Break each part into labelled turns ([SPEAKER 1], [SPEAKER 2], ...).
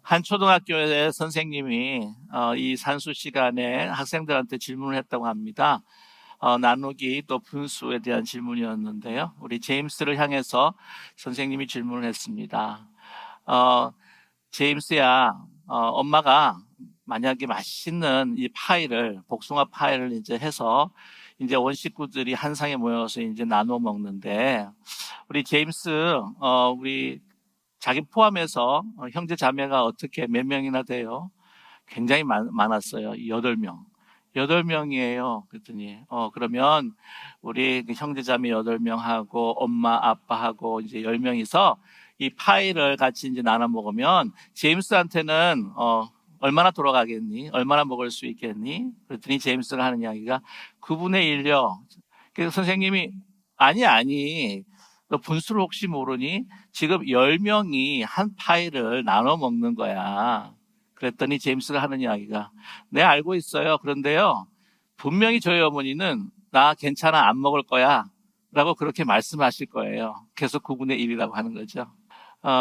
[SPEAKER 1] 한 초등학교의 선생님이 이 산수 시간에 학생들한테 질문을 했다고 합니다. 나누기 또 분수에 대한 질문이었는데요. 우리 제임스를 향해서 선생님이 질문을 했습니다. 제임스야, 엄마가 만약에 맛있는 이 파이를, 복숭아 파이를 이제 해서 이제 온 식구들이 한 상에 모여서 이제 나눠 먹는데, 우리 제임스, 우리 자기 포함해서 형제 자매가 어떻게 몇 명이나 돼요? 굉장히 많았어요. 8명. 8명이에요. 그랬더니, 그러면 우리 형제 자매 8명하고 엄마, 아빠하고 이제 10명이서 이 파이를 같이 이제 나눠 먹으면 제임스한테는, 얼마나 돌아가겠니? 얼마나 먹을 수 있겠니? 그랬더니 제임스가 하는 이야기가 9분의 1요. 그래서 선생님이, 아니. 너 분수를 혹시 모르니? 지금 10명이 한 파이를 나눠 먹는 거야. 그랬더니 제임스가 하는 이야기가, 네, 알고 있어요. 그런데요, 분명히 저희 어머니는 나 괜찮아, 안 먹을 거야 라고 그렇게 말씀하실 거예요. 계속 9분의 1이라고 하는 거죠.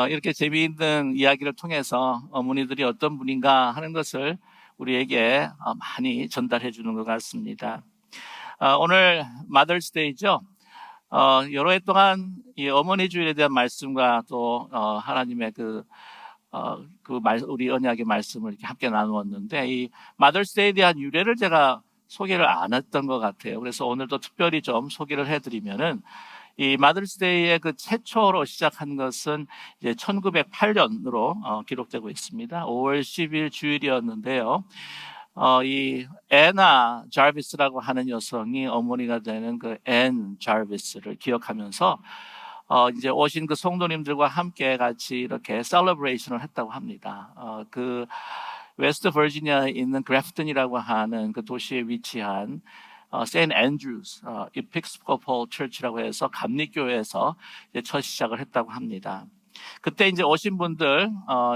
[SPEAKER 1] 이렇게 재미있는 이야기를 통해서 어머니들이 어떤 분인가 하는 것을 우리에게 많이 전달해 주는 것 같습니다. 오늘 마더스데이죠. 여러 해 동안 이 어머니 주일에 대한 말씀과 또 하나님의 우리 언약의 말씀을 이렇게 함께 나누었는데, 이 마더스데이에 대한 유래를 제가 소개를 안 했던 것 같아요. 그래서 오늘도 특별히 좀 소개를 해드리면은, 이 마더스데이의 그 최초로 시작한 것은 이제 1908년으로 기록되고 있습니다. 5월 10일 주일이었는데요. 이 애나 자비스라고 하는 여성이 어머니가 되는 그 앤 자비스를 기억하면서 이제 오신 그 성도님들과 함께 같이 이렇게 셀러브레이션을 했다고 합니다. 그 웨스트 버지니아에 있는 그래프턴이라고 하는 그 도시에 위치한 세인트 앤드루스 이픽스코폴 처치라고 해서 감리교회에서 이제 첫 시작을 했다고 합니다. 그때 이제 오신 분들,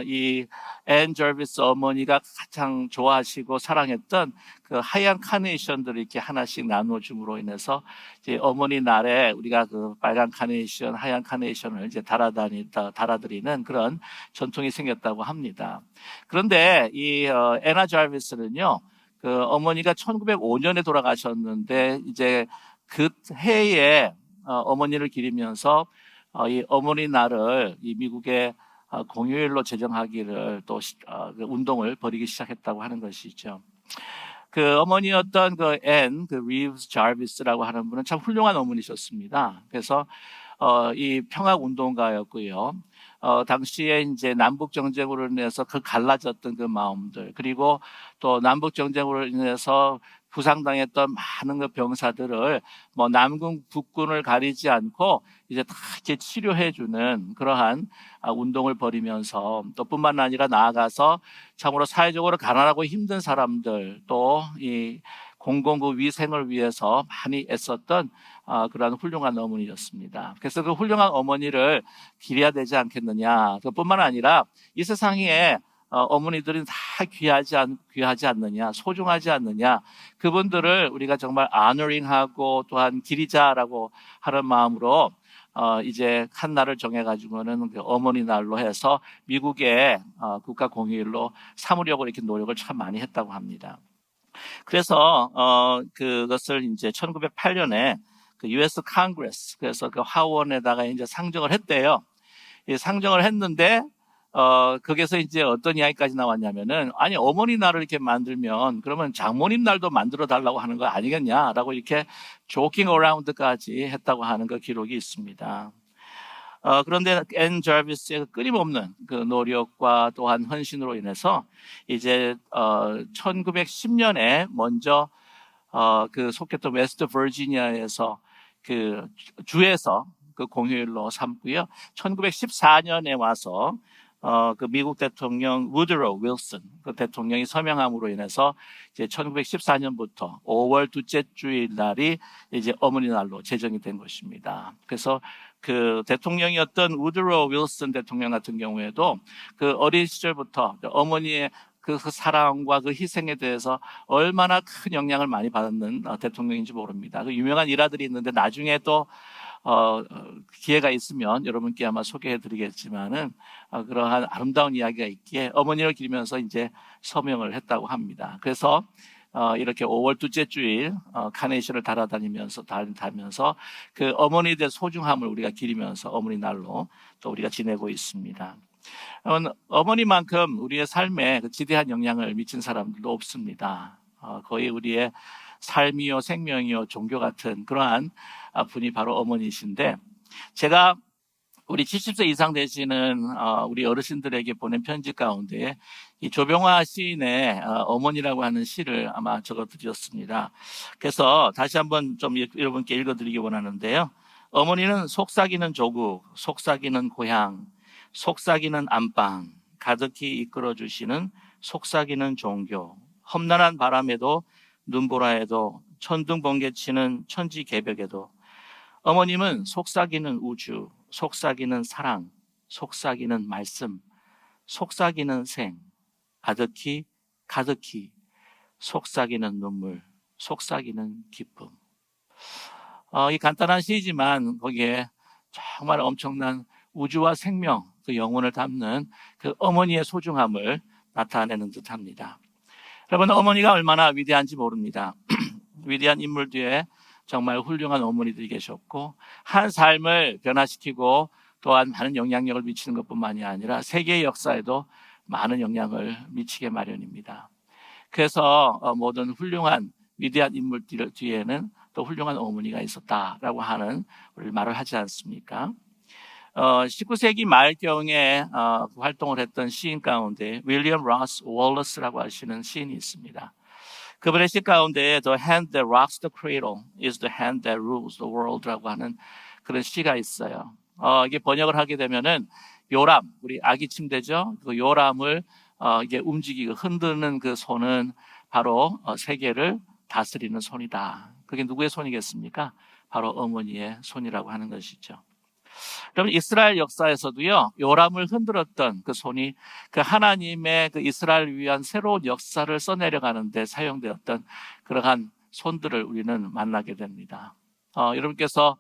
[SPEAKER 1] 이 앤 저비스 어머니가 가장 좋아하시고 사랑했던 그 하얀 카네이션들을 이렇게 하나씩 나눠줌으로 인해서 이제 어머니 날에 우리가 그 빨간 카네이션, 하얀 카네이션을 이제 달아드리는 그런 전통이 생겼다고 합니다. 그런데 이 애나 자비스는요, 그 어머니가 1905년에 돌아가셨는데 이제 그 해에 어머니를 기리면서 이 어머니 날을 이 미국의 공휴일로 제정하기를 또 그 운동을 벌이기 시작했다고 하는 것이죠. 그 어머니였던 그 리브스 자비스라고 하는 분은 참 훌륭한 어머니셨습니다. 그래서 이 평화 운동가였고요. 당시에 이제 남북 정쟁으로 인해서 그 갈라졌던 그 마음들, 그리고 또 남북 정쟁으로 인해서 부상당했던 많은 그 병사들을 뭐 남군 북군을 가리지 않고 이제 다 이렇게 치료해주는 그러한 운동을 벌이면서, 또 뿐만 아니라 나아가서 참으로 사회적으로 가난하고 힘든 사람들, 또 이 공공 위생을 위해서 많이 애썼던 그러한 훌륭한 어머니였습니다. 그래서 그 훌륭한 어머니를 기려야 되지 않겠느냐. 그뿐만 아니라 이 세상에 어머니들은 다 귀하지 않느냐, 소중하지 않느냐. 그분들을 우리가 정말 honoring하고 또한 기리자라고 하는 마음으로 이제 한 날을 정해가지고는 그 어머니 날로 해서 미국의 국가 공휴일로 삼으려고 이렇게 노력을 참 많이 했다고 합니다. 그래서 그것을 이제 1908년에 그 US Congress, 그래서 그 하원에다가 이제 상정을 했대요. 이 상정을 했는데 거기서 이제 어떤 이야기까지 나왔냐면은, 아니 어머니 날을 이렇게 만들면 그러면 장모님 날도 만들어 달라고 하는 거 아니겠냐라고 이렇게 조킹 어라운드까지 했다고 하는 그 기록이 있습니다. 그런데 앤 자비스의 끊임없는 그 노력과 또한 헌신으로 인해서 이제 1910년에 먼저 그 속했던 웨스트 버지니아에서 그 주에서 그 공휴일로 삼고요. 1914년에 와서 그 미국 대통령 우드로 윌슨 그 대통령이 서명함으로 인해서 이제 1914년부터 5월 둘째 주일 날이 이제 어머니 날로 제정이 된 것입니다. 그래서 그 대통령이었던 우드로 윌슨 대통령 같은 경우에도 그 어린 시절부터 어머니의 그 사랑과 그 희생에 대해서 얼마나 큰 영향을 많이 받는 대통령인지 모릅니다. 그 유명한 일화들이 있는데 나중에 또 기회가 있으면 여러분께 아마 소개해드리겠지만은 그러한 아름다운 이야기가 있기에 어머니를 기리면서 이제 서명을 했다고 합니다. 그래서 이렇게 5월 둘째 주일 카네이션을 달아다니면서 그 어머니에 대한 소중함을 우리가 기리면서 어머니 날로 또 우리가 지내고 있습니다. 어머니만큼 우리의 삶에 지대한 영향을 미친 사람들도 없습니다. 거의 우리의 삶이요 생명이요 종교 같은 그러한 분이 바로 어머니이신데, 제가 우리 70세 이상 되시는 우리 어르신들에게 보낸 편지 가운데 이 조병화 시인의 어머니라고 하는 시를 아마 적어드렸습니다. 그래서 다시 한번 좀 여러분께 읽어드리기 원하는데요. 어머니는 속삭이는 조국, 속삭이는 고향, 속삭이는 안방, 가득히 이끌어주시는 속삭이는 종교, 험난한 바람에도 눈보라에도 천둥 번개치는 천지 개벽에도 어머님은 속삭이는 우주, 속삭이는 사랑, 속삭이는 말씀, 속삭이는 생, 가득히 속삭이는 눈물, 속삭이는 기쁨. 이 간단한 시지만 거기에 정말 엄청난 우주와 생명, 그 영혼을 담는 그 어머니의 소중함을 나타내는 듯합니다. 여러분, 어머니가 얼마나 위대한지 모릅니다. 위대한 인물 뒤에 정말 훌륭한 어머니들이 계셨고, 한 삶을 변화시키고 또한 많은 영향력을 미치는 것뿐만이 아니라 세계의 역사에도 많은 영향을 미치게 마련입니다. 그래서 모든 훌륭한 위대한 인물들 뒤에는 또 훌륭한 어머니가 있었다라고 하는 말을 하지 않습니까? 19세기 말경에 활동을 했던 시인 가운데 윌리엄 로스 월러스라고 하시는 시인이 있습니다. 그분의 시 가운데 The hand that rocks the cradle is the hand that rules the world라고 하는 그런 시가 있어요. 이게 번역을 하게 되면은 요람, 우리 아기 침대죠. 그 요람을 이게 움직이고 흔드는 그 손은 바로 세계를 다스리는 손이다. 그게 누구의 손이겠습니까? 바로 어머니의 손이라고 하는 것이죠. 여러분, 이스라엘 역사에서도요, 요람을 흔들었던 그 손이 그 하나님의 그 이스라엘을 위한 새로운 역사를 써내려가는데 사용되었던 그러한 손들을 우리는 만나게 됩니다. 여러분께서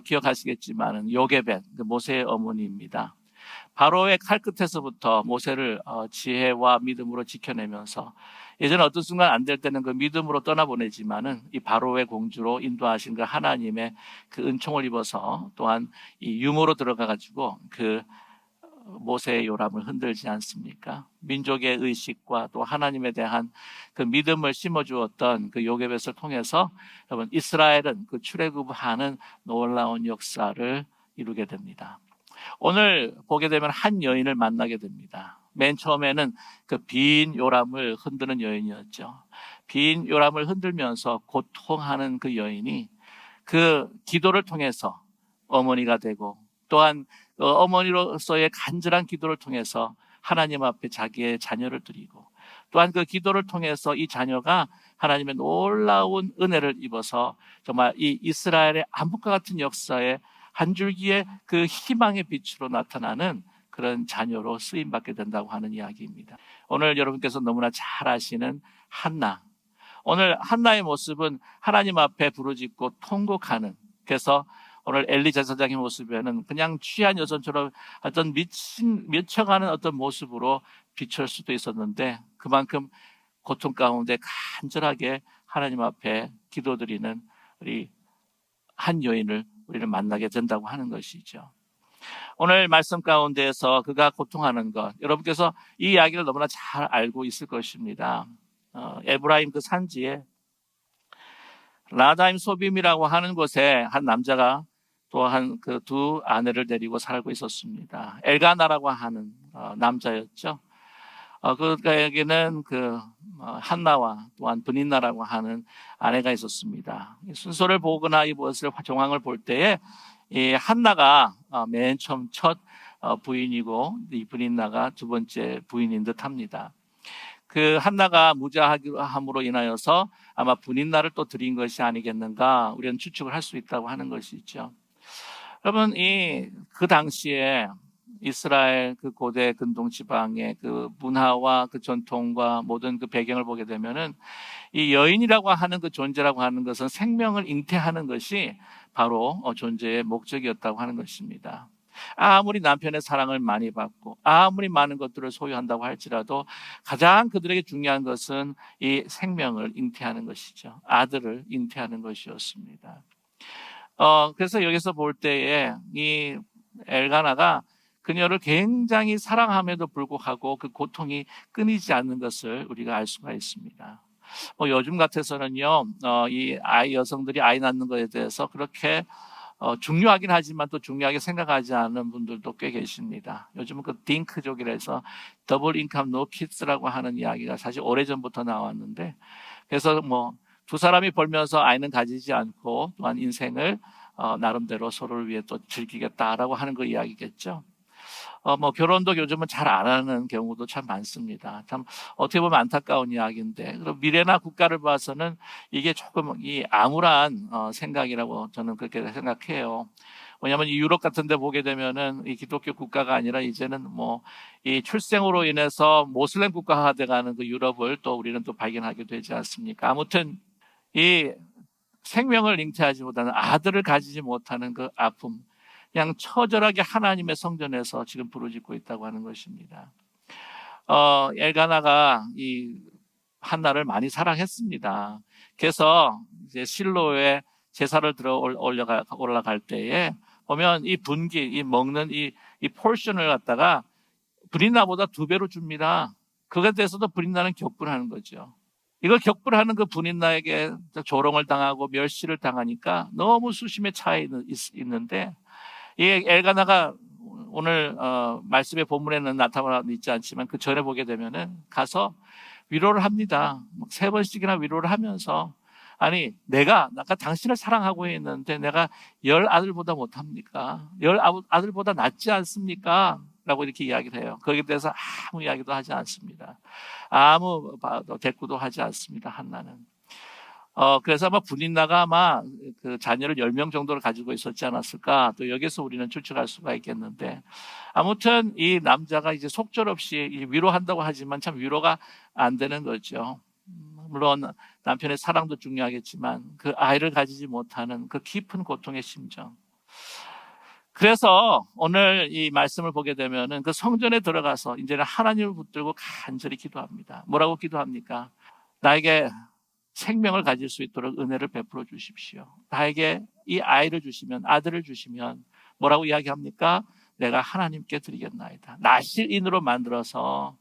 [SPEAKER 1] 기억하시겠지만은 요게벳, 그 모세의 어머니입니다. 바로의 칼끝에서부터 모세를 지혜와 믿음으로 지켜내면서 예전에 어떤 순간 안 될 때는 그 믿음으로 떠나보내지만은 이 바로의 공주로 인도하신 그 하나님의 그 은총을 입어서 또한 이 유모로 들어가가지고 그 모세의 요람을 흔들지 않습니까? 민족의 의식과 또 하나님에 대한 그 믿음을 심어주었던 그 요게벳을 통해서 여러분 이스라엘은 그 출애굽하는 놀라운 역사를 이루게 됩니다. 오늘 보게 되면 한 여인을 만나게 됩니다. 맨 처음에는 그 빈 요람을 흔드는 여인이었죠. 빈 요람을 흔들면서 고통하는 그 여인이 그 기도를 통해서 어머니가 되고 또한 어머니로서의 간절한 기도를 통해서 하나님 앞에 자기의 자녀를 드리고 또한 그 기도를 통해서 이 자녀가 하나님의 놀라운 은혜를 입어서 정말 이 이스라엘의 암흑과 같은 역사에 한 줄기의 그 희망의 빛으로 나타나는 그런 자녀로 쓰임받게 된다고 하는 이야기입니다. 오늘 여러분께서 너무나 잘 아시는 한나. 오늘 한나의 모습은 하나님 앞에 부르짖고 통곡하는, 그래서 오늘 엘리 제사장의 모습에는 그냥 취한 여성처럼 어떤 미쳐가는 어떤 모습으로 비출 수도 있었는데 그만큼 고통 가운데 간절하게 하나님 앞에 기도드리는 우리 한 여인을 우리는 만나게 된다고 하는 것이죠. 오늘 말씀 가운데에서 그가 고통하는 것, 여러분께서 이 이야기를 너무나 잘 알고 있을 것입니다. 에브라임 그 산지에 라다임 소빔이라고 하는 곳에 한 남자가 또한 그 두 아내를 데리고 살고 있었습니다. 엘가나라고 하는 남자였죠. 그에게는 한나와 또한 브닌나라고 하는 아내가 있었습니다. 순서를 보거나 이것을 정황을 볼 때에 이 한나가 맨 처음 첫 부인이고 이 브닌나가 두 번째 부인인 듯합니다. 그 한나가 무자함으로 인하여서 아마 브닌나를 또 드린 것이 아니겠는가 우리는 추측을 할 수 있다고 하는 것이죠. 여러분, 그 당시에 이스라엘 그 고대 근동 지방의 그 문화와 그 전통과 모든 그 배경을 보게 되면은 이 여인이라고 하는 그 존재라고 하는 것은 생명을 잉태하는 것이 바로 존재의 목적이었다고 하는 것입니다. 아무리 남편의 사랑을 많이 받고 아무리 많은 것들을 소유한다고 할지라도 가장 그들에게 중요한 것은 이 생명을 잉태하는 것이죠. 아들을 잉태하는 것이었습니다. 그래서 여기서 볼 때에 이 엘가나가 그녀를 굉장히 사랑함에도 불구하고 그 고통이 끊이지 않는 것을 우리가 알 수가 있습니다. 요즘 같아서는요, 이 여성들이 아이 낳는 것에 대해서 그렇게 중요하긴 하지만 또 중요하게 생각하지 않는 분들도 꽤 계십니다. 요즘은 그 딩크족이라서 더블 인컴 노 키드스라고 하는 이야기가 사실 오래전부터 나왔는데, 그래서 두 사람이 벌면서 아이는 가지지 않고 또한 인생을 나름대로 서로를 위해 또 즐기겠다라고 하는 그 이야기겠죠. 결혼도 요즘은 잘 안 하는 경우도 참 많습니다. 참 어떻게 보면 안타까운 이야기인데, 그럼 미래나 국가를 봐서는 이게 조금 이 암울한 생각이라고 저는 그렇게 생각해요. 왜냐하면 이 유럽 같은 데 보게 되면은 이 기독교 국가가 아니라 이제는 이 출생으로 인해서 모슬렘 국가화 돼가는 그 유럽을 또 우리는 또 발견하게 되지 않습니까? 아무튼 이 생명을 잉태하지 못하는 아들을 가지지 못하는 그 아픔, 그냥 처절하게 하나님의 성전에서 지금 부르짖고 있다고 하는 것입니다. 엘가나가 이 한나를 많이 사랑했습니다. 그래서 이제 실로에 제사를 들어 올라갈 때에 보면 이 분기, 이 먹는 이 포션을 갖다가 브린나보다 2배로 줍니다. 그것에 대해서도 브린나는 격분하는 거죠. 이걸 격분하는 그 브린나에게 조롱을 당하고 멸시를 당하니까 너무 수심에 차 있는데, 이 엘가나가 오늘 말씀의 본문에는 나타나 있지 않지만 그 전에 보게 되면은 가서 위로를 합니다. 3번씩이나 위로를 하면서, 아니 내가 아까 당신을 사랑하고 있는데 내가 10아들보다 못합니까? 10아들보다 낫지 않습니까? 라고 이렇게 이야기를 해요. 거기에 대해서 아무 이야기도 하지 않습니다. 아무 대꾸도 하지 않습니다. 한나는. 그래서 아마 분인나가 아마 그 자녀를 10명 정도를 가지고 있었지 않았을까, 또 여기서 우리는 추측할 수가 있겠는데, 아무튼 이 남자가 이제 속절없이 위로한다고 하지만 참 위로가 안 되는 거죠. 물론 남편의 사랑도 중요하겠지만 그 아이를 가지지 못하는 그 깊은 고통의 심정. 그래서 오늘 이 말씀을 보게 되면은 그 성전에 들어가서 이제는 하나님을 붙들고 간절히 기도합니다. 뭐라고 기도합니까? 나에게 생명을 가질 수 있도록 은혜를 베풀어 주십시오. 나에게 이 아이를 주시면, 아들을 주시면 뭐라고 이야기합니까? 내가 하나님께 드리겠나이다. 나실인으로 만들어서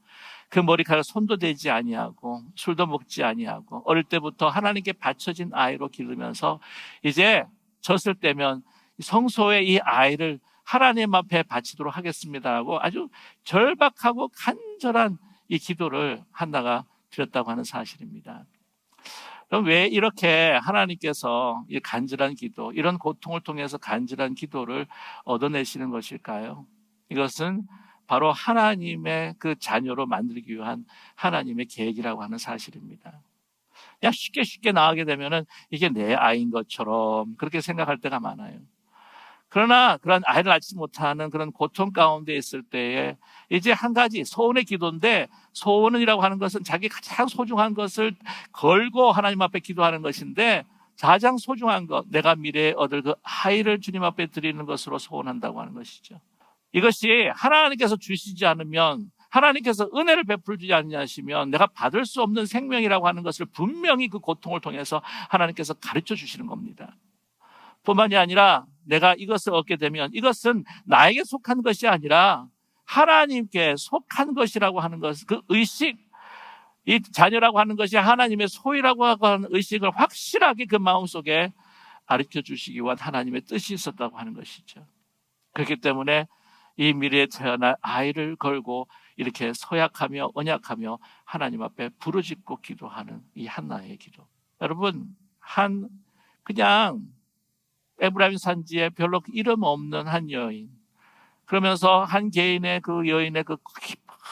[SPEAKER 1] 그 머리카락 손도 대지 아니하고 술도 먹지 아니하고 어릴 때부터 하나님께 바쳐진 아이로 기르면서 이제 졌을 때면 성소에 이 아이를 하나님 앞에 바치도록 하겠습니다라고 아주 절박하고 간절한 이 기도를 한나가 드렸다고 하는 사실입니다. 그럼 왜 이렇게 하나님께서 이 간절한 기도, 이런 고통을 통해서 간절한 기도를 얻어내시는 것일까요? 이것은 바로 하나님의 그 자녀로 만들기 위한 하나님의 계획이라고 하는 사실입니다. 그냥 쉽게 나가게 되면은 이게 내 아이인 것처럼 그렇게 생각할 때가 많아요. 그러나 그런 아이를 낳지 못하는 그런 고통 가운데 있을 때에 이제 한 가지 소원의 기도인데, 소원이라고 하는 것은 자기 가장 소중한 것을 걸고 하나님 앞에 기도하는 것인데, 가장 소중한 것, 내가 미래에 얻을 그 아이를 주님 앞에 드리는 것으로 소원한다고 하는 것이죠. 이것이 하나님께서 주시지 않으면, 하나님께서 은혜를 베풀지 않으시면 내가 받을 수 없는 생명이라고 하는 것을 분명히 그 고통을 통해서 하나님께서 가르쳐 주시는 겁니다. 뿐만이 아니라 내가 이것을 얻게 되면 이것은 나에게 속한 것이 아니라 하나님께 속한 것이라고 하는 것, 그 의식, 이 자녀라고 하는 것이 하나님의 소유라고 하는 의식을 확실하게 그 마음속에 가르쳐 주시기 위한 하나님의 뜻이 있었다고 하는 것이죠. 그렇기 때문에 이 미래에 태어날 아이를 걸고 이렇게 서약하며 언약하며 하나님 앞에 부르짖고 기도하는 이 한나의 기도. 여러분, 그냥 에브라임 산지에 별로 이름 없는 한 여인, 그러면서 한 개인의 그 여인의 그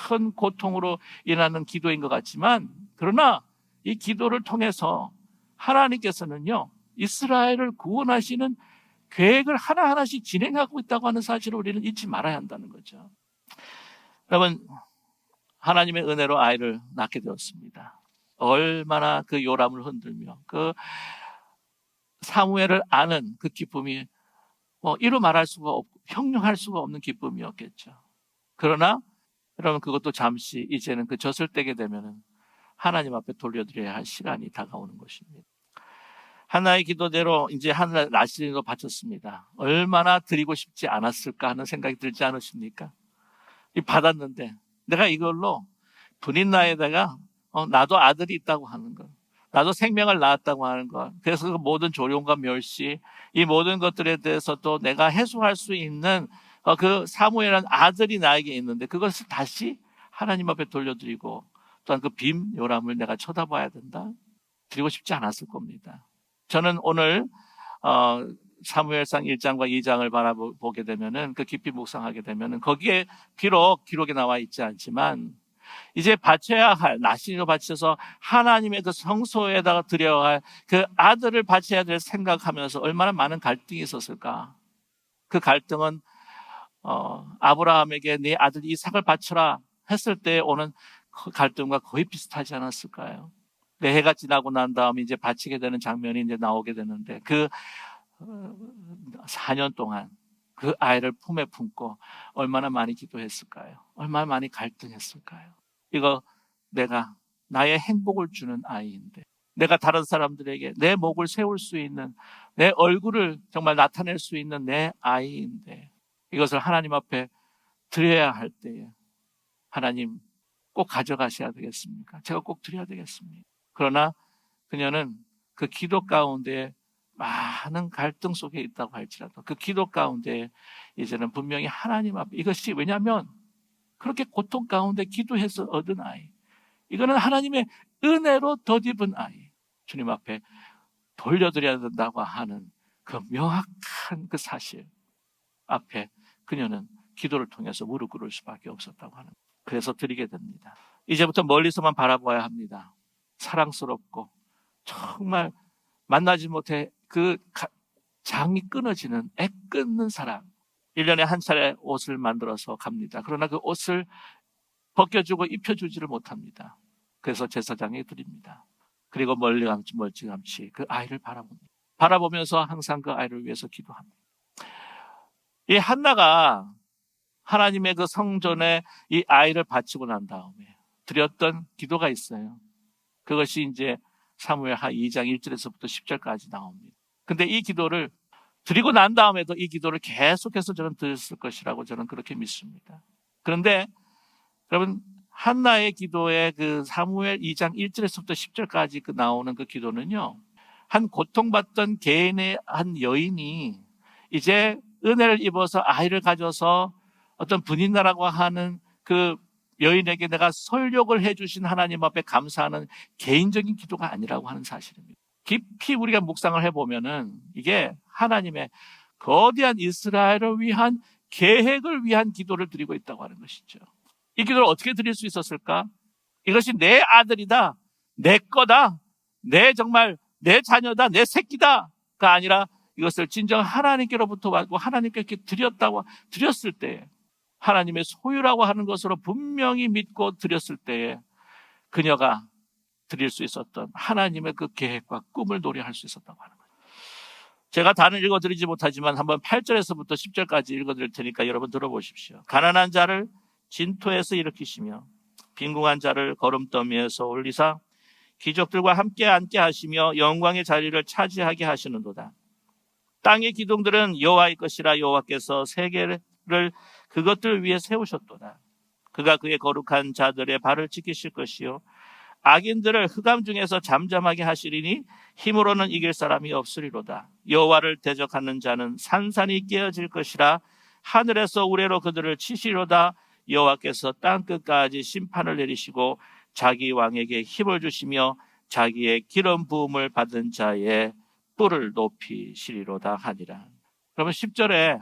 [SPEAKER 1] 큰 고통으로 인하는 기도인 것 같지만, 그러나 이 기도를 통해서 하나님께서는요 이스라엘을 구원하시는 계획을 하나하나씩 진행하고 있다고 하는 사실을 우리는 잊지 말아야 한다는 거죠. 여러분, 하나님의 은혜로 아이를 낳게 되었습니다. 얼마나 그 요람을 흔들며 그 사무엘을 아는 그 기쁨이 이루 말할 수가 없고 형용할 수가 없는 기쁨이었겠죠. 그러나 여러분, 그것도 잠시 이제는 그 젖을 떼게 되면은 하나님 앞에 돌려드려야 할 시간이 다가오는 것입니다. 하나의 기도대로 이제 하늘 나시린으로 바쳤습니다. 얼마나 드리고 싶지 않았을까 하는 생각이 들지 않으십니까? 받았는데 내가 이걸로 분인나에다가 나도 아들이 있다고 하는 것, 나도 생명을 낳았다고 하는 것, 그래서 그 모든 조롱과 멸시, 이 모든 것들에 대해서 또 내가 해소할 수 있는 그 사무엘이라는 아들이 나에게 있는데 그것을 다시 하나님 앞에 돌려드리고 또한 그 빔 요람을 내가 쳐다봐야 된다? 드리고 싶지 않았을 겁니다. 저는 오늘 사무엘상 1장과 2장을 바라보게 되면은, 그 깊이 묵상하게 되면은 거기에 비록 기록에 나와 있지 않지만 이제 바쳐야 할, 나시린으로 바쳐서 하나님의 그 성소에다가 드려야 할 그 아들을 바쳐야 될 생각하면서 얼마나 많은 갈등이 있었을까. 그 갈등은 아브라함에게 네 아들 이삭을 바쳐라 했을 때 오는 그 갈등과 거의 비슷하지 않았을까요? 네, 해가 지나고 난 다음에 이제 바치게 되는 장면이 이제 나오게 되는데, 그 4년 동안 그 아이를 품에 품고 얼마나 많이 기도했을까요? 얼마나 많이 갈등했을까요? 이거 내가 나의 행복을 주는 아이인데, 내가 다른 사람들에게 내 목을 세울 수 있는, 내 얼굴을 정말 나타낼 수 있는 내 아이인데, 이것을 하나님 앞에 드려야 할 때에 하나님 꼭 가져가셔야 되겠습니까? 제가 꼭 드려야 되겠습니까? 그러나 그녀는 그 기도 가운데 많은 갈등 속에 있다고 할지라도 그 기도 가운데 이제는 분명히 하나님 앞에, 이것이 왜냐하면 그렇게 고통 가운데 기도해서 얻은 아이, 이거는 하나님의 은혜로 덧입은 아이, 주님 앞에 돌려드려야 된다고 하는 그 명확한 그 사실 앞에 그녀는 기도를 통해서 무릎 꿇을 수밖에 없었다고 하는, 그래서 드리게 됩니다. 이제부터 멀리서만 바라봐야 합니다. 사랑스럽고 정말 만나지 못해 그 장이 끊어지는 애 끊는 사랑. 1년에 한 차례 옷을 만들어서 갑니다. 그러나 그 옷을 벗겨주고 입혀주지를 못합니다. 그래서 제사장에 드립니다. 그리고 멀찌감치 그 아이를 바라봅니다. 바라보면서 항상 그 아이를 위해서 기도합니다. 이 한나가 하나님의 그 성전에 이 아이를 바치고 난 다음에 드렸던 기도가 있어요. 그것이 이제 사무엘하 2장 1절에서부터 10절까지 나옵니다. 근데 이 기도를 드리고 난 다음에도 이 기도를 계속해서 저는 드렸을 것이라고 저는 그렇게 믿습니다. 그런데 여러분, 한나의 기도에 그 사무엘 2장 1절에서부터 10절까지 그 나오는 그 기도는요, 한 고통받던 개인의 한 여인이 이제 은혜를 입어서 아이를 가져서 어떤 분인나라고 하는 그 여인에게 내가 설욕을 해주신 하나님 앞에 감사하는 개인적인 기도가 아니라고 하는 사실입니다. 깊이 우리가 묵상을 해보면은 이게 하나님의 거대한 이스라엘을 위한 계획을 위한 기도를 드리고 있다고 하는 것이죠. 이 기도를 어떻게 드릴 수 있었을까? 이것이 내 아들이다, 내 거다, 정말 내 자녀다, 내 새끼다가 아니라 이것을 진정 하나님께로부터 받고 하나님께 이렇게 드렸을 때, 하나님의 소유라고 하는 것으로 분명히 믿고 드렸을 때에 그녀가 드릴 수 있었던 하나님의 그 계획과 꿈을 노래할 수 있었다고 하는 거예요. 제가 다는 읽어드리지 못하지만 한번 8절에서부터 10절까지 읽어드릴 테니까 여러분 들어보십시오. 가난한 자를 진토에서 일으키시며 빈궁한 자를 거름더미에서 올리사 기족들과 함께 앉게 하시며 영광의 자리를 차지하게 하시는도다. 땅의 기둥들은 여호와의 것이라 여호와께서 세계를 그것들을 위해 세우셨도다. 그가 그의 거룩한 자들의 발을 지키실 것이요 악인들을 흑암 중에서 잠잠하게 하시리니 힘으로는 이길 사람이 없으리로다. 여호와를 대적하는 자는 산산이 깨어질 것이라 하늘에서 우레로 그들을 치시리로다. 여호와께서 땅끝까지 심판을 내리시고 자기 왕에게 힘을 주시며 자기의 기름 부음을 받은 자의 뿔을 높이시리로다 하니라. 그러면 10절에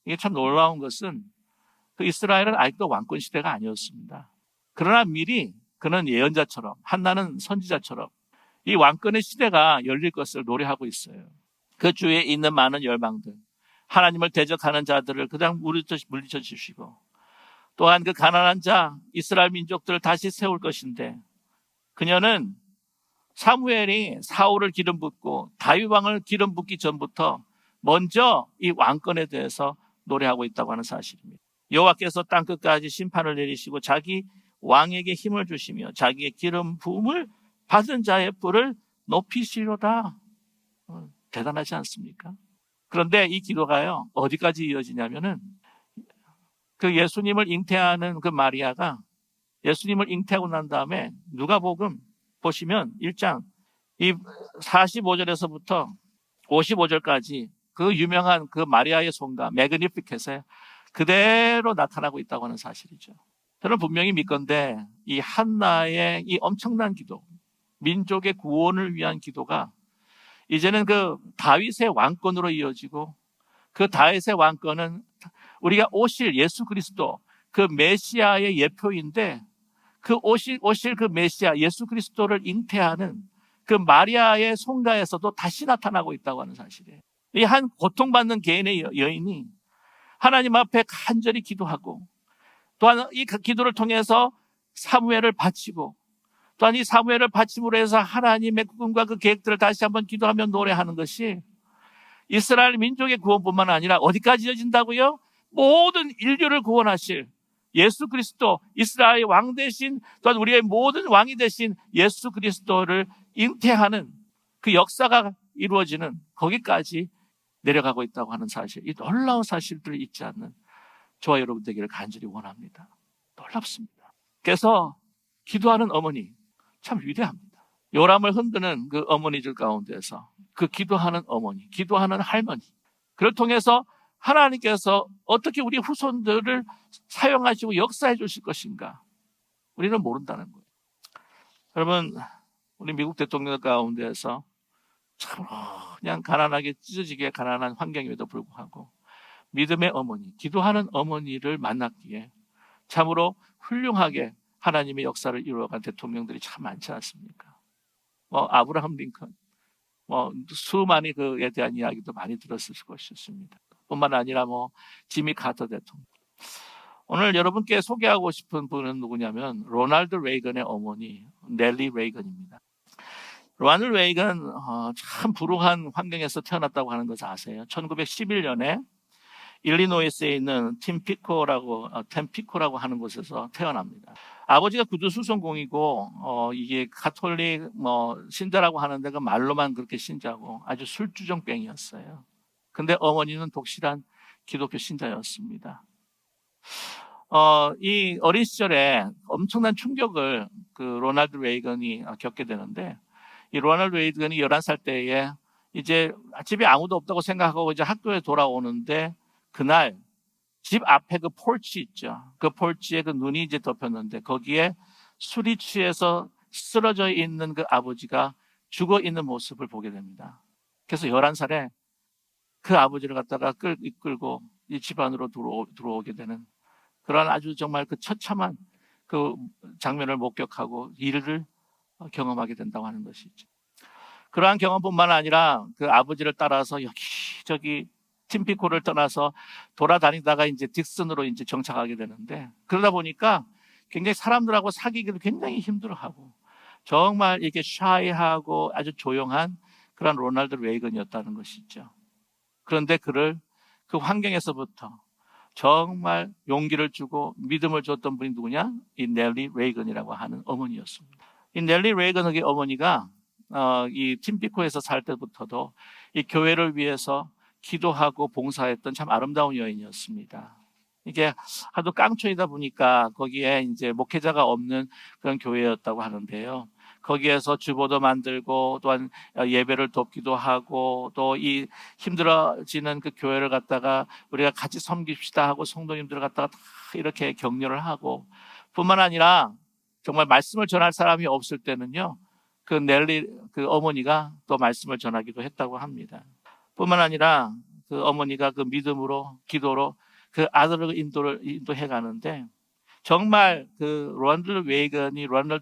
[SPEAKER 1] 이게 참 놀라운 것은 그 이스라엘은 아직도 왕권 시대가 아니었습니다. 그러나 미리 그는 예언자처럼, 한나는 선지자처럼 이 왕권의 시대가 열릴 것을 노래하고 있어요. 그 주위에 있는 많은 열방들, 하나님을 대적하는 자들을 그냥 물리쳐 주시고, 또한 그 가난한 자 이스라엘 민족들을 다시 세울 것인데, 그녀는 사무엘이 사울을 기름 붓고 다윗 왕을 기름 붓기 전부터 먼저 이 왕권에 대해서 노래하고 있다고 하는 사실입니다. 여호와께서 땅 끝까지 심판을 내리시고 자기 왕에게 힘을 주시며 자기의 기름 부음을 받은 자의 뿔을 높이시로다. 대단하지 않습니까? 그런데 이 기도가요, 어디까지 이어지냐면은 그 예수님을 잉태하는 그 마리아가 예수님을 잉태하고 난 다음에 누가복음 보시면 1장 이 45절에서부터 55절까지 그 유명한 그 마리아의 송가 매그니피켓에 그대로 나타나고 있다고 하는 사실이죠. 저는 분명히 믿건대 이 한나의 이 엄청난 기도, 민족의 구원을 위한 기도가 이제는 그 다윗의 왕권으로 이어지고 그 다윗의 왕권은 우리가 오실 예수 그리스도 그 메시아의 예표인데 그 오실 그 메시아 예수 그리스도를 잉태하는 그 마리아의 송가에서도 다시 나타나고 있다고 하는 사실이에요. 이 한 고통받는 개인의 여인이 하나님 앞에 간절히 기도하고 또한 이 기도를 통해서 사무엘을 바치고 또한 이 사무엘을 바침으로 해서 하나님의 꿈과 그 계획들을 다시 한번 기도하며 노래하는 것이 이스라엘 민족의 구원뿐만 아니라 어디까지 이어진다고요? 모든 인류를 구원하실 예수 그리스도, 이스라엘 왕 대신 또한 우리의 모든 왕이 되신 예수 그리스도를 잉태하는 그 역사가 이루어지는 거기까지 내려가고 있다고 하는 사실, 이 놀라운 사실들을 잊지 않는 저와 여러분 되기를 간절히 원합니다. 놀랍습니다. 그래서 기도하는 어머니 참 위대합니다. 요람을 흔드는 그 어머니들 가운데서 그 기도하는 어머니, 기도하는 할머니, 그를 통해서 하나님께서 어떻게 우리 후손들을 사용하시고 역사해 주실 것인가 우리는 모른다는 거예요. 여러분, 우리 미국 대통령 가운데서 참 그냥 가난하게 찢어지게 가난한 환경임에도 불구하고 믿음의 어머니, 기도하는 어머니를 만났기에 참으로 훌륭하게 하나님의 역사를 이루어간 대통령들이 참 많지 않습니까? 아브라함 링컨, 수많이 그에 대한 이야기도 많이 들었을 것이었습니다. 뿐만 아니라 지미 카터 대통령. 오늘 여러분께 소개하고 싶은 분은 누구냐면 로널드 레이건의 어머니 넬리 레이건입니다. 로널드 레이건 참 불우한 환경에서 태어났다고 하는 것을 아세요? 1911년에 일리노이스에 있는 템피코라고 하는 곳에서 태어납니다. 아버지가 구두수송공이고 이게 가톨릭 신자라고 하는데 그 말로만 그렇게 신자고 아주 술주정뱅이였어요. 근데 어머니는 독실한 기독교 신자였습니다. 이 어린 시절에 엄청난 충격을 그 로널드 레이건이 겪게 되는데 이 로널드 레이건이 11살 때에 이제 집에 아무도 없다고 생각하고 이제 학교에 돌아오는데 그날 집 앞에 그 폴치 있죠. 그 폴치에 그 눈이 이제 덮였는데 거기에 술이 취해서 쓰러져 있는 그 아버지가 죽어 있는 모습을 보게 됩니다. 그래서 11살에 그 아버지를 갖다가 이끌고 이 집 안으로 들어오게 되는 그런 아주 정말 그 처참한 그 장면을 목격하고 일을 경험하게 된다고 하는 것이죠. 그러한 경험뿐만 아니라 그 아버지를 따라서 여기저기 팀피코를 떠나서 돌아다니다가 이제 딕슨으로 이제 정착하게 되는데 그러다 보니까 굉장히 사람들하고 사귀기를 굉장히 힘들어하고 정말 이렇게 샤이하고 아주 조용한 그런 로널드 레이건이었다는 것이죠. 그런데 그를 그 환경에서부터 정말 용기를 주고 믿음을 줬던 분이 누구냐? 이 넬리 레이건이라고 하는 어머니였습니다. 이 넬리 레이건의 어머니가 이 팀피코에서 살 때부터도 이 교회를 위해서 기도하고 봉사했던 참 아름다운 여인이었습니다. 이게 하도 깡촌이다 보니까 거기에 이제 목회자가 없는 그런 교회였다고 하는데요. 거기에서 주보도 만들고 또한 예배를 돕기도 하고 또 이 힘들어지는 그 교회를 갖다가 우리가 같이 섬깁시다 하고 성도님들을 갖다가 다 이렇게 격려를 하고 뿐만 아니라 정말 말씀을 전할 사람이 없을 때는요. 그 넬리 그 어머니가 또 말씀을 전하기도 했다고 합니다. 뿐만 아니라 그 어머니가 그 믿음으로 기도로 그 아들을 인도해 가는데 정말 그 로널드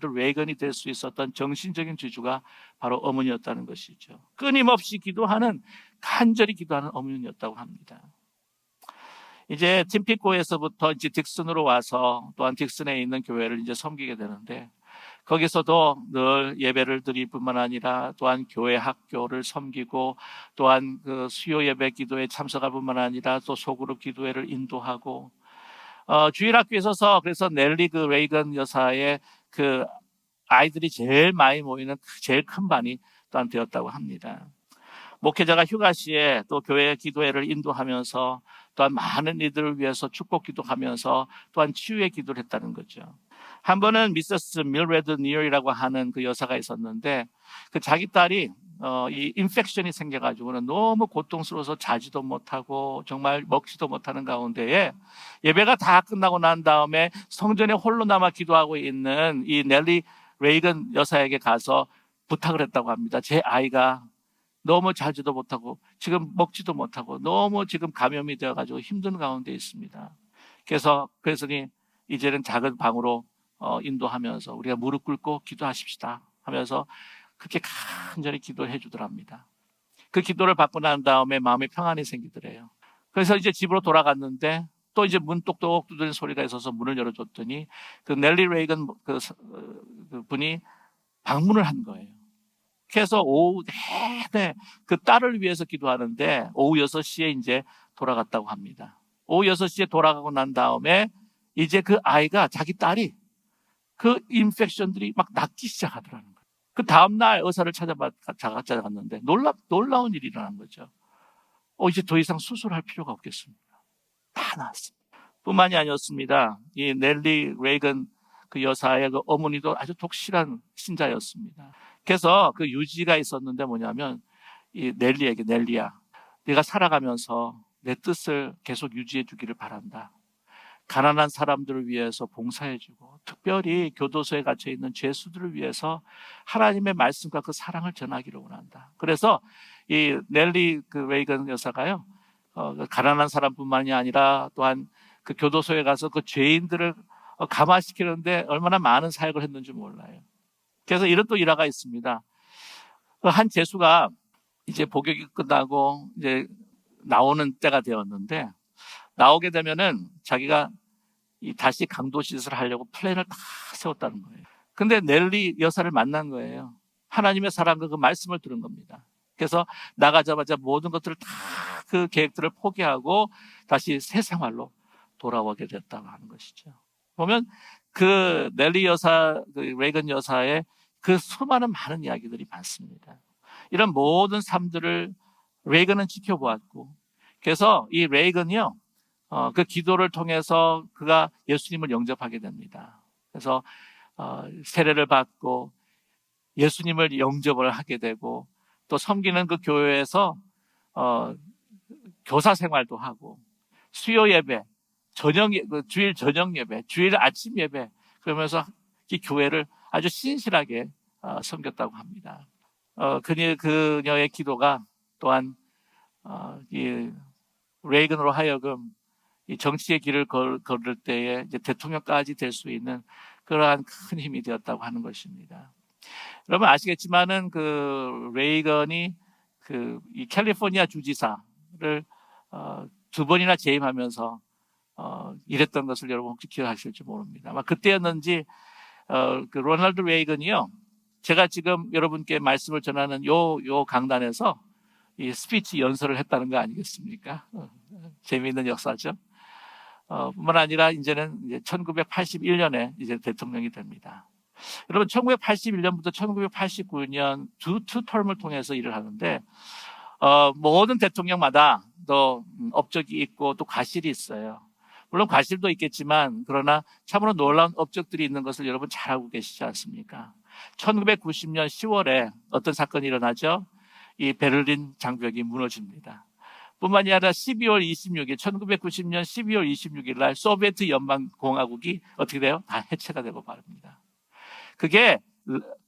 [SPEAKER 1] 레이건이 될 수 있었던 정신적인 지주가 바로 어머니였다는 것이죠. 끊임없이 기도하는 간절히 기도하는 어머니였다고 합니다. 이제 팀피코에서부터 이제 딕슨으로 와서 또한 딕슨에 있는 교회를 이제 섬기게 되는데 거기서도 늘 예배를 드릴 뿐만 아니라 또한 교회 학교를 섬기고 또한 그 수요 예배 기도에 참석할 뿐만 아니라 또 소그룹 기도회를 인도하고 주일학교에 있어서 그래서 넬리 그 레이건 여사의 그 아이들이 제일 많이 모이는 제일 큰 반이 또한 되었다고 합니다. 목회자가 휴가 시에 또 교회 기도회를 인도하면서 또한 많은 이들을 위해서 축복 기도하면서 또한 치유의 기도를 했다는 거죠. 한 번은 미세스 밀레드 니얼이라고 하는 그 여사가 있었는데 그 자기 딸이 이 인펙션이 생겨가지고는 너무 고통스러워서 자지도 못하고 정말 먹지도 못하는 가운데에 예배가 다 끝나고 난 다음에 성전에 홀로 남아 기도하고 있는 이 넬리 레이건 여사에게 가서 부탁을 했다고 합니다. 제 아이가 너무 자지도 못하고 지금 먹지도 못하고 너무 지금 감염이 되어가지고 힘든 가운데 있습니다. 그래서니 이제는 작은 방으로 인도하면서 우리가 무릎 꿇고 기도하십시다 하면서 그렇게 간절히 기도해 주더랍니다. 그 기도를 받고 난 다음에 마음에 평안이 생기더래요. 그래서 이제 집으로 돌아갔는데 또 이제 문 똑똑 두드리는 소리가 있어서 문을 열어줬더니 그 넬리 레이건 그 분이 방문을 한 거예요. 그래서 오후 내내 그 딸을 위해서 기도하는데 오후 6시에 이제 돌아갔다고 합니다. 오후 6시에 돌아가고 난 다음에 이제 그 아이가 자기 딸이 그 인펙션들이 막 낫기 시작하더라는 거예요. 그 다음날 의사를 찾아갔는데 놀라운 일이 일어난 거죠. 이제 더 이상 수술할 필요가 없겠습니다. 다 나았습니다. 뿐만이 아니었습니다. 이 넬리 레이건 그 여사의 그 어머니도 아주 독실한 신자였습니다. 그래서 그 유지가 있었는데 뭐냐면 이 넬리에게 넬리야, 네가 살아가면서 내 뜻을 계속 유지해 주기를 바란다. 가난한 사람들을 위해서 봉사해주고 특별히 교도소에 갇혀있는 죄수들을 위해서 하나님의 말씀과 그 사랑을 전하기를 원한다. 그래서 이 넬리 그 레이건 여사가요, 가난한 사람뿐만이 아니라 또한 그 교도소에 가서 그 죄인들을 감화시키는데 얼마나 많은 사역을 했는지 몰라요. 그래서 이런 또 일화가 있습니다. 한 죄수가 이제 복역이 끝나고 이제 나오는 때가 되었는데 나오게 되면은 자기가 다시 강도짓을 하려고 플랜을 다 세웠다는 거예요. 근데 넬리 여사를 만난 거예요. 하나님의 사랑과 그 말씀을 들은 겁니다. 그래서 나가자마자 모든 것들을 다 그 계획들을 포기하고 다시 새 생활로 돌아오게 됐다고 하는 것이죠. 보면 그 넬리 여사, 그 레이건 여사의 그 수많은 많은 이야기들이 많습니다. 이런 모든 삶들을 레이건은 지켜보았고, 그래서 이 레이건이요, 그 기도를 통해서 그가 예수님을 영접하게 됩니다. 그래서 세례를 받고 예수님을 영접을 하게 되고 또 섬기는 그 교회에서 교사 생활도 하고 수요 예배, 주일 저녁 예배, 주일 아침 예배, 그러면서 이 교회를 아주 신실하게 섬겼다고 합니다. 그녀의 기도가 또한 이 레이건으로 하여금 이 정치의 길을 걸을 때에 이제 대통령까지 될 수 있는 그러한 큰 힘이 되었다고 하는 것입니다. 여러분 아시겠지만은 그 레이건이 이 캘리포니아 주지사를 2번이나 재임하면서 일했던 것을 여러분 혹시 기억하실지 모릅니다. 아마 그때였는지 그 로널드 레이건이요, 제가 지금 여러분께 말씀을 전하는 요 강단에서 이 스피치 연설을 했다는 거 아니겠습니까? 재미있는 역사죠. 뿐만 아니라 이제는 이제 1981년에 이제 대통령이 됩니다. 여러분 1981년부터 1989년 두 텀을 통해서 일을 하는데 모든 대통령마다 또 업적이 있고 또 과실이 있어요. 물론 과실도 있겠지만 그러나 참으로 놀라운 업적들이 있는 것을 여러분 잘 알고 계시지 않습니까? 1990년 10월에 어떤 사건이 일어나죠? 이 베를린 장벽이 무너집니다. 뿐만이 아니라 1990년 12월 26일 날 소비에트 연방공화국이 어떻게 돼요? 다 해체가 되고 말입니다. 그게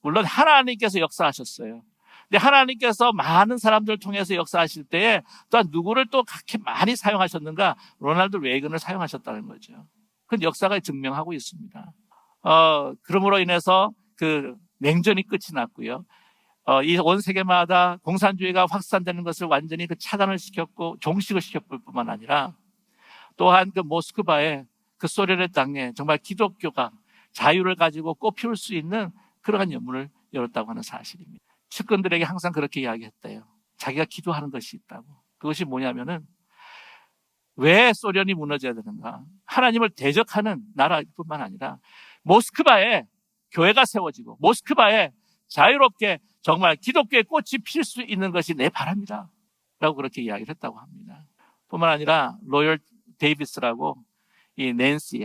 [SPEAKER 1] 물론 하나님께서 역사하셨어요. 근데 하나님께서 많은 사람들을 통해서 역사하실 때에 또한 누구를 또 그렇게 많이 사용하셨는가? 로널드 레이건을 사용하셨다는 거죠. 그건 역사가 증명하고 있습니다. 그러므로 인해서 그 냉전이 끝이 났고요. 이 온 세계마다 공산주의가 확산되는 것을 완전히 그 차단을 시켰고 종식을 시켰을 뿐만 아니라 또한 그 모스크바의 그 소련의 땅에 정말 기독교가 자유를 가지고 꽃피울 수 있는 그러한 연문을 열었다고 하는 사실입니다. 측근들에게 항상 그렇게 이야기했대요. 자기가 기도하는 것이 있다고. 그것이 뭐냐면은 왜 소련이 무너져야 되는가? 하나님을 대적하는 나라뿐만 아니라 모스크바에 교회가 세워지고 모스크바에 자유롭게 정말 기독교의 꽃이 필 수 있는 것이 내 바람이다 라고 그렇게 이야기를 했다고 합니다. 뿐만 아니라 로열 데이비스라고 이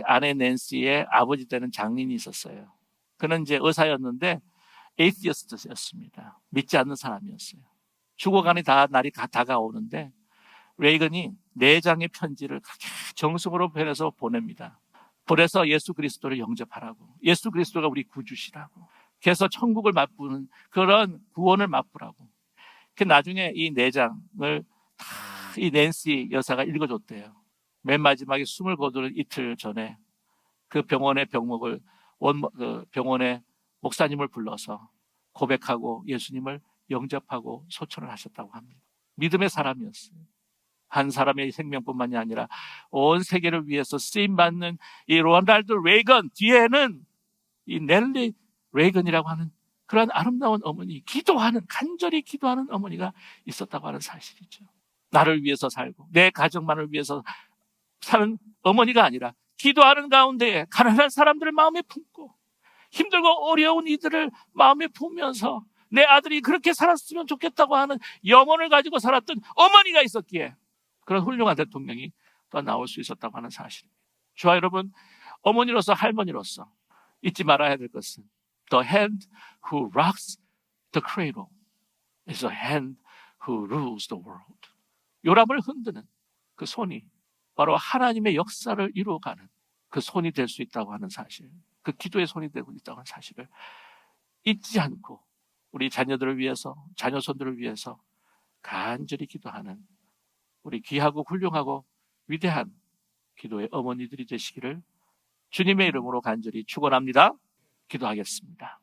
[SPEAKER 1] 아내 낸시의 아버지 되는 장인이 있었어요. 그는 이제 의사였는데 에이티어스트였습니다. 믿지 않는 사람이었어요. 죽어가니 날이 다가오는데 레이건이 4장의 편지를 정성으로 보내서 보냅니다. 보내서 예수 그리스도를 영접하라고, 예수 그리스도가 우리 구주시라고, 그래서 천국을 맛보는 그런 구원을 맛보라고. 나중에 이 4장을 다 이 낸시 여사가 읽어줬대요. 맨 마지막에 숨을 거두는 이틀 전에 그 병원의 병원의 목사님을 불러서 고백하고 예수님을 영접하고 소천을 하셨다고 합니다. 믿음의 사람이었어요. 한 사람의 생명뿐만이 아니라 온 세계를 위해서 쓰임받는 이 로널드 레이건 뒤에는 이 넬리 레이건이라고 하는 그런 아름다운 어머니, 간절히 기도하는 어머니가 있었다고 하는 사실이죠. 나를 위해서 살고 내 가정만을 위해서 사는 어머니가 아니라 기도하는 가운데에 가난한 사람들을 마음에 품고 힘들고 어려운 이들을 마음에 품으면서 내 아들이 그렇게 살았으면 좋겠다고 하는 염원을 가지고 살았던 어머니가 있었기에 그런 훌륭한 대통령이 또 나올 수 있었다고 하는 사실입니다. 저와 여러분, 어머니로서 할머니로서 잊지 말아야 될 것은 The hand who rocks the cradle is a hand who rules the world. 요람을 흔드는 그 손이 바로 하나님의 역사를 이루어가는 그 손이 될 수 있다고 하는 사실, 그 기도의 손이 되고 있다고 하는 사실을 잊지 않고 우리 자녀들을 위해서, 자녀손들을 위해서 간절히 기도하는 우리 귀하고 훌륭하고 위대한 기도의 어머니들이 되시기를 주님의 이름으로 간절히 축원합니다. 기도하겠습니다.